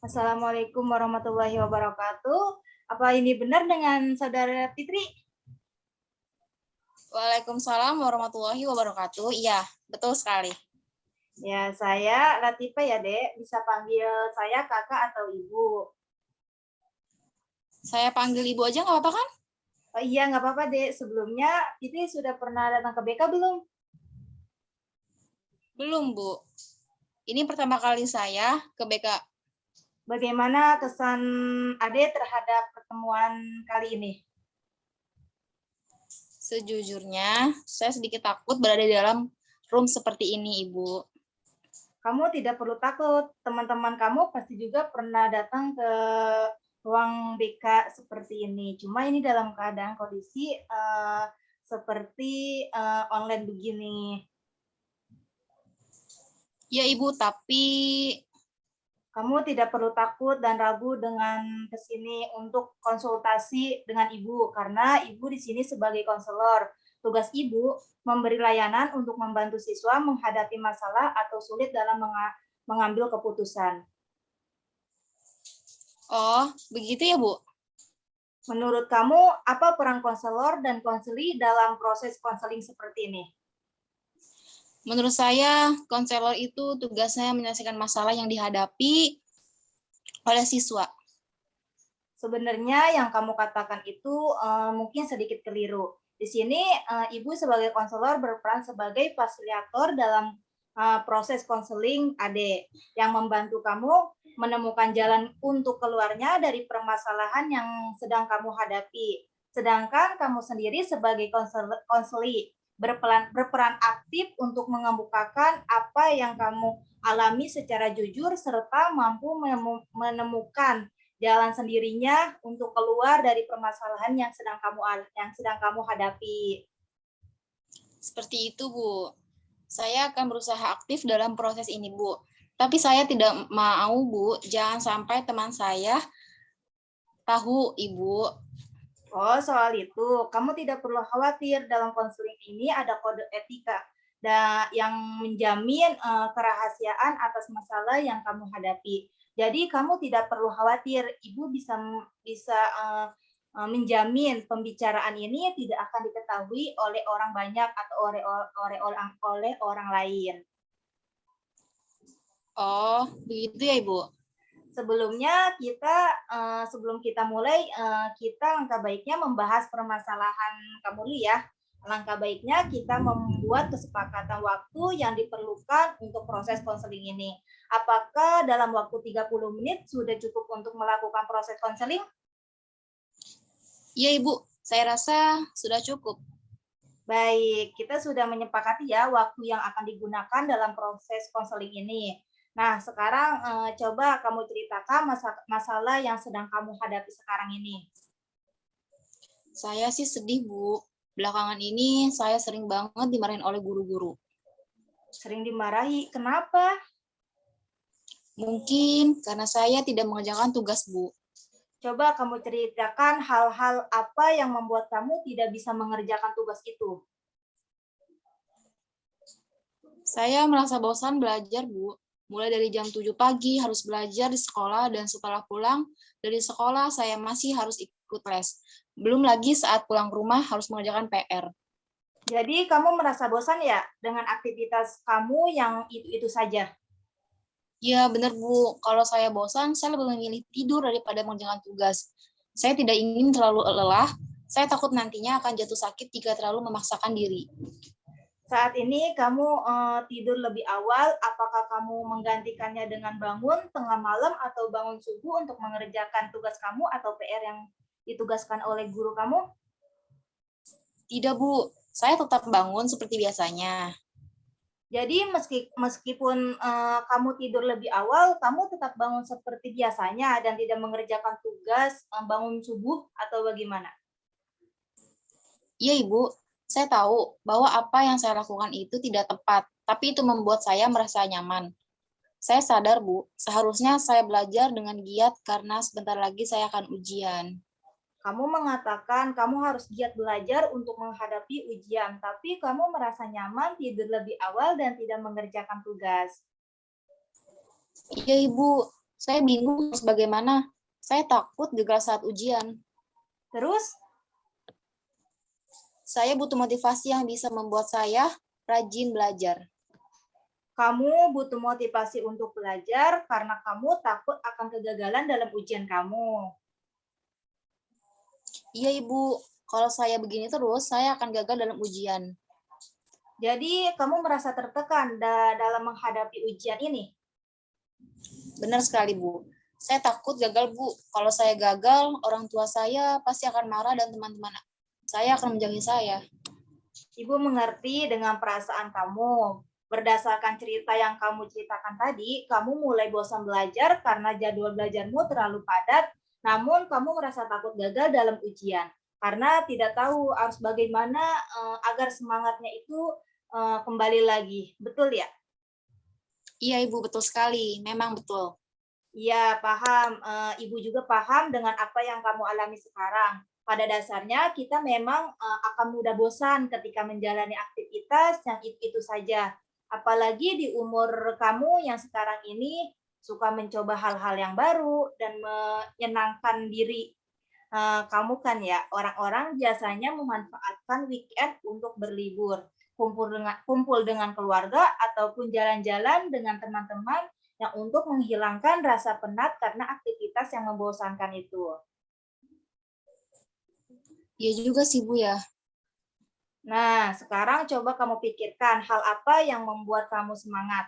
Assalamualaikum warahmatullahi wabarakatuh. Apa ini benar dengan Saudara Fitri? Waalaikumsalam warahmatullahi wabarakatuh. Iya, betul sekali. Ya, saya Latifah ya, Dek. Bisa panggil saya kakak atau ibu. Saya panggil ibu aja nggak apa-apa kan? Oh iya, nggak apa-apa, Dek. Sebelumnya, Fitri sudah pernah datang ke BK belum? Belum, Bu. Ini pertama kali saya ke BK. Bagaimana kesan Ade terhadap pertemuan kali ini? Sejujurnya, saya sedikit takut berada di dalam room seperti ini, Ibu. Kamu tidak perlu takut. Teman-teman kamu pasti juga pernah datang ke ruang BK seperti ini. Cuma ini dalam keadaan kondisi seperti online begini. Ya, Ibu, tapi Kamu tidak perlu takut dan ragu dengan kesini untuk konsultasi dengan ibu, karena ibu di sini sebagai konselor. Tugas ibu memberi layanan untuk membantu siswa menghadapi masalah atau sulit dalam mengambil keputusan. oh, begitu ya, Bu? Menurut kamu, apa peran konselor dan konseli dalam proses konseling seperti ini? Menurut saya, konselor itu tugasnya menyelesaikan masalah yang dihadapi oleh siswa. Sebenarnya yang kamu katakan itu mungkin sedikit keliru. Di sini Ibu sebagai konselor berperan sebagai fasilitator dalam proses konseling AD yang membantu kamu menemukan jalan untuk keluarnya dari permasalahan yang sedang kamu hadapi. Sedangkan kamu sendiri sebagai konseli berperan aktif untuk mengemukakan apa yang kamu alami secara jujur serta mampu menemukan jalan sendirinya untuk keluar dari permasalahan yang sedang kamu hadapi. Seperti itu, Bu. Saya akan berusaha aktif dalam proses ini, Bu. Tapi saya tidak mau, Bu, jangan sampai teman saya tahu, Ibu. Oh, soal itu, kamu tidak perlu khawatir. Dalam konseling ini ada kode etika yang menjamin kerahasiaan atas masalah yang kamu hadapi. Jadi kamu tidak perlu khawatir. Ibu bisa menjamin pembicaraan ini tidak akan diketahui oleh orang banyak atau oleh orang lain. Oh, begitu ya, Ibu? Sebelumnya sebelum kita mulai, kita langkah baiknya membahas permasalahan kamu dulu ya. Langkah baiknya kita membuat kesepakatan waktu yang diperlukan untuk proses konseling ini. Apakah dalam waktu 30 menit sudah cukup untuk melakukan proses konseling? Iya, Ibu. Saya rasa sudah cukup. Baik, kita sudah menyepakati ya waktu yang akan digunakan dalam proses konseling ini. Nah, sekarang coba kamu ceritakan masalah yang sedang kamu hadapi sekarang ini. Saya sih sedih, Bu. Belakangan ini saya sering banget dimarahin oleh guru-guru. Sering dimarahi, kenapa? Mungkin karena saya tidak mengerjakan tugas, Bu. Coba kamu ceritakan hal-hal apa yang membuat kamu tidak bisa mengerjakan tugas itu. Saya merasa bosan belajar, Bu. Mulai dari jam 7 pagi harus belajar di sekolah dan setelah pulang dari sekolah saya masih harus ikut les. Belum lagi saat pulang ke rumah harus mengerjakan PR. Jadi kamu merasa bosan ya dengan aktivitas kamu yang itu-itu saja? Ya, benar, Bu. Kalau saya bosan, saya lebih memilih tidur daripada mengerjakan tugas. Saya tidak ingin terlalu lelah. Saya takut nantinya akan jatuh sakit jika terlalu memaksakan diri. Saat ini kamu tidur lebih awal, apakah kamu menggantikannya dengan bangun tengah malam atau bangun subuh untuk mengerjakan tugas kamu atau PR yang ditugaskan oleh guru kamu? Tidak, Bu. Saya tetap bangun seperti biasanya. Jadi meskipun kamu tidur lebih awal, kamu tetap bangun seperti biasanya dan tidak mengerjakan tugas bangun subuh atau bagaimana? Iya, Ibu. Saya tahu bahwa apa yang saya lakukan itu tidak tepat, tapi itu membuat saya merasa nyaman. Saya sadar, Bu, seharusnya saya belajar dengan giat karena sebentar lagi saya akan ujian. Kamu mengatakan kamu harus giat belajar untuk menghadapi ujian, tapi kamu merasa nyaman tidur lebih awal dan tidak mengerjakan tugas. Iya, Ibu. Saya bingung harus bagaimana. Saya takut gagal saat ujian. Terus, Saya butuh motivasi yang bisa membuat saya rajin belajar. kamu butuh motivasi untuk belajar karena kamu takut akan kegagalan dalam ujian kamu. Iya, Ibu. Kalau saya begini terus, saya akan gagal dalam ujian. Jadi, kamu merasa tertekan dalam menghadapi ujian ini. Benar sekali, Bu. Saya takut gagal, Bu. Kalau saya gagal, orang tua saya pasti akan marah dan teman-teman saya akan menjauhi saya. Ibu mengerti dengan perasaan kamu. Berdasarkan cerita yang kamu ceritakan tadi, kamu mulai bosan belajar karena jadwal belajarmu terlalu padat, namun kamu merasa takut gagal dalam ujian karena tidak tahu harus bagaimana agar semangatnya itu kembali lagi. Betul ya? Iya, Ibu, betul sekali. Memang betul. Iya, paham. Ibu juga paham dengan apa yang kamu alami sekarang. Pada dasarnya, kita memang akan mudah bosan ketika menjalani aktivitas yang itu saja. Apalagi di umur kamu yang sekarang ini suka mencoba hal-hal yang baru dan menyenangkan diri. Kamu kan ya, orang-orang biasanya memanfaatkan weekend untuk berlibur, kumpul dengan keluarga ataupun jalan-jalan dengan teman-teman yang untuk menghilangkan rasa penat karena aktivitas yang membosankan itu. Iya juga sih, Bu, ya. Nah, sekarang coba kamu pikirkan hal apa yang membuat kamu semangat.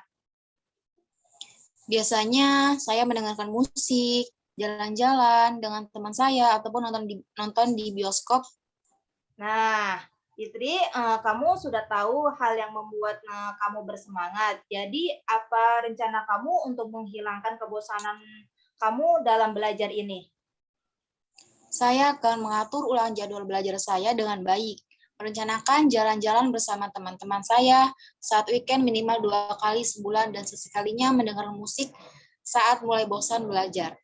Biasanya saya mendengarkan musik, jalan-jalan dengan teman saya, ataupun nonton di bioskop. Nah, Fitri, kamu sudah tahu hal yang membuat kamu bersemangat. Jadi, apa rencana kamu untuk menghilangkan kebosanan kamu dalam belajar ini? Saya akan mengatur ulang jadwal belajar saya dengan baik. Merencanakan jalan-jalan bersama teman-teman saya saat weekend minimal 2 kali sebulan dan sesekalinya mendengar musik saat mulai bosan belajar.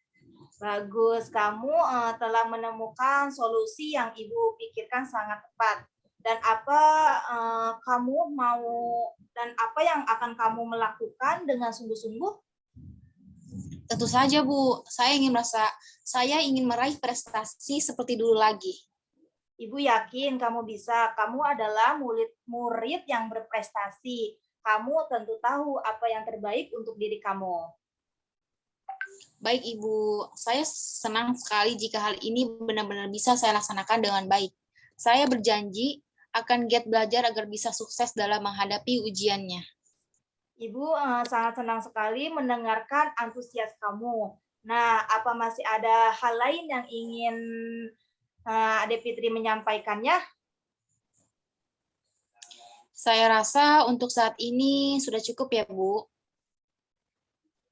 Bagus, kamu telah menemukan solusi yang Ibu pikirkan sangat tepat. Dan apa kamu mau dan apa yang akan kamu melakukan dengan sungguh-sungguh? Tentu saja, Bu. Saya ingin meraih prestasi seperti dulu lagi. Ibu yakin kamu bisa. Kamu adalah murid yang berprestasi. Kamu tentu tahu apa yang terbaik untuk diri kamu. Baik, Ibu. Saya senang sekali jika hal ini benar-benar bisa saya laksanakan dengan baik. Saya berjanji akan giat belajar agar bisa sukses dalam menghadapi ujiannya. Ibu sangat senang sekali mendengarkan antusias kamu. Nah, apa masih ada hal lain yang ingin Adik Fitri menyampaikannya? Saya rasa untuk saat ini sudah cukup ya, Bu.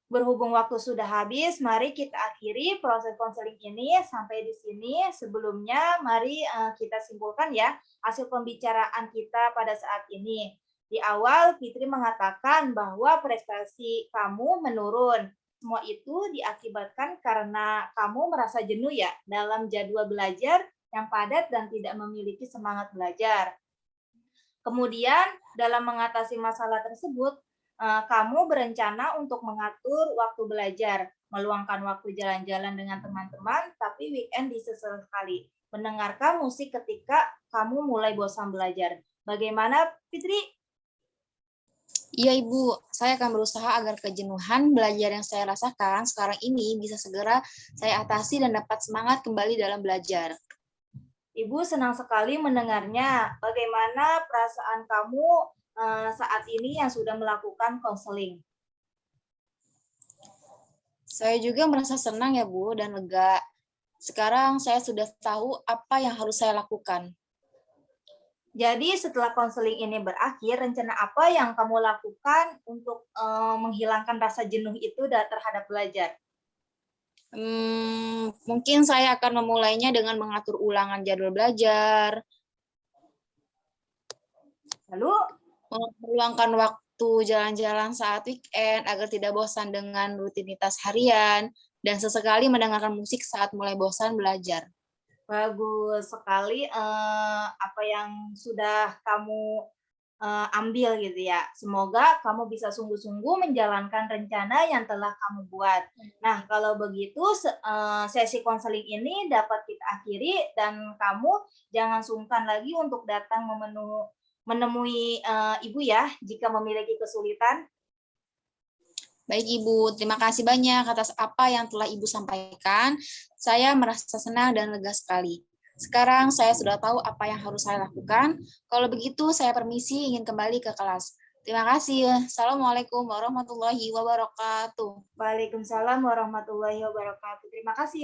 Berhubung waktu sudah habis, mari kita akhiri proses konseling ini sampai di sini. Sebelumnya, mari kita simpulkan ya hasil pembicaraan kita pada saat ini. Di awal, Fitri mengatakan bahwa prestasi kamu menurun. Semua itu diakibatkan karena kamu merasa jenuh ya dalam jadwal belajar yang padat dan tidak memiliki semangat belajar. Kemudian, dalam mengatasi masalah tersebut, kamu berencana untuk mengatur waktu belajar, meluangkan waktu jalan-jalan dengan teman-teman, tapi weekend sesekali. Mendengarkan musik ketika kamu mulai bosan belajar. Bagaimana, Fitri? Iya, Ibu. Saya akan berusaha agar kejenuhan belajar yang saya rasakan sekarang ini bisa segera saya atasi dan dapat semangat kembali dalam belajar. Ibu senang sekali mendengarnya. Bagaimana perasaan kamu saat ini yang sudah melakukan konseling? Saya juga merasa senang ya, Bu, dan lega. Sekarang saya sudah tahu apa yang harus saya lakukan. Jadi setelah konseling ini berakhir, rencana apa yang kamu lakukan untuk menghilangkan rasa jenuh itu terhadap belajar? Mungkin saya akan memulainya dengan mengatur ulangan jadwal belajar, Lalu, meluangkan waktu jalan-jalan saat weekend agar tidak bosan dengan rutinitas harian, dan sesekali mendengarkan musik saat mulai bosan belajar. bagus sekali apa yang sudah kamu ambil gitu ya. Semoga kamu bisa sungguh-sungguh menjalankan rencana yang telah kamu buat. Nah, kalau begitu sesi konseling ini dapat kita akhiri dan kamu jangan sungkan lagi untuk datang menemui Ibu ya jika memiliki kesulitan. Baik Ibu, terima kasih banyak atas apa yang telah Ibu sampaikan. Saya merasa senang dan lega sekali. Sekarang saya sudah tahu apa yang harus saya lakukan. Kalau begitu, saya permisi ingin kembali ke kelas. Terima kasih. Assalamualaikum warahmatullahi wabarakatuh. Waalaikumsalam warahmatullahi wabarakatuh. Terima kasih ya.